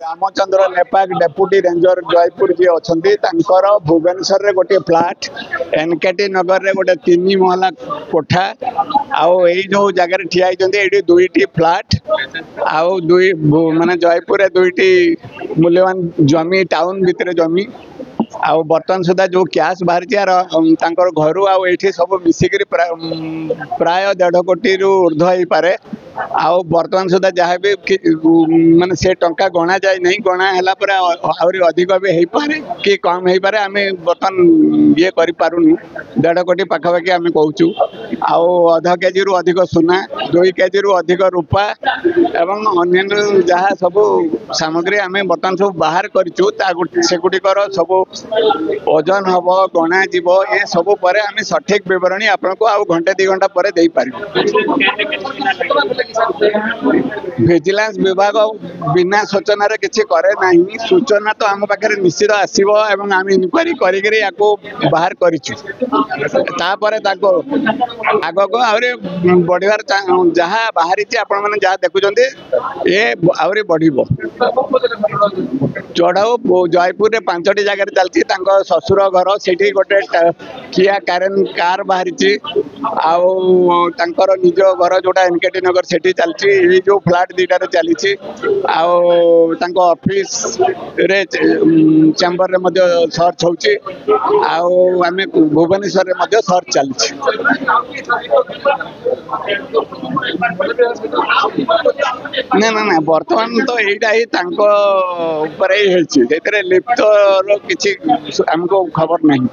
Ramchandra नेपाक deputy ranger Jaipur जी अच्छा भुवनेश्वर रे गोटे फ्लाट एनकेटी नगर रे गोटे 3 महला कोठा आउ जो जगह ठिया ये दुईटी फ्लाट आउ दुई माने जयपुर रे दुईटी मूल्यवान जमी टाउन भितर जमी आउ बर्तमान सुधा जो कैश बाहरी यार घर आठी सब मिसिक प्राय 1.5 कोटी रु ऊर्ध्व हो पारे आउ बर्तमान सुधा जहाँ भी माने से टंका गणा जाए नहीं गणा है आहरी अधिक भी हो पारे कि कम हो पारे आम बर्तमान ये करूँ 1.5 कोटी पाखापाखि आम कहूँ आउ अध केजी रु अधिक सुना 2 केजी रु अधिक रूपा एवं अन्य जहाँ सब सामग्री आम बर्तमान सब बाहर करुचुगुड़िकर सब ओजन हम गणा जीव ये सब पर आम सठिक विवरणी आपको आउ घंटे 2 घंटा पर दे पार विजिलेंस विभाग बिना सूचना रे किसी करे नहीं सूचना तो आम पाखे निश्चित आसो एवं आम इनक्वारी कर बाहर कर आग को आहरी बढ़िवार जहाँ बाहरी आपण मैंने जहाँ देखुं ये आहरी बढ़ चढ़ाऊ जयपुर रे 5टी जगह चलती ससुर घर से गोटे किया कार बाहरी आउर निज घर जोटा एनकेटी नगर से चलती जो फ्लाट 2टार चली ऑफिस रे चैम्बर रे सर्च होची आम भुवनेश्वर रे सर्च चलती ना ना ना बर्तमान तो यहीटा ही लिप्त किसी आमको खबर नहीं।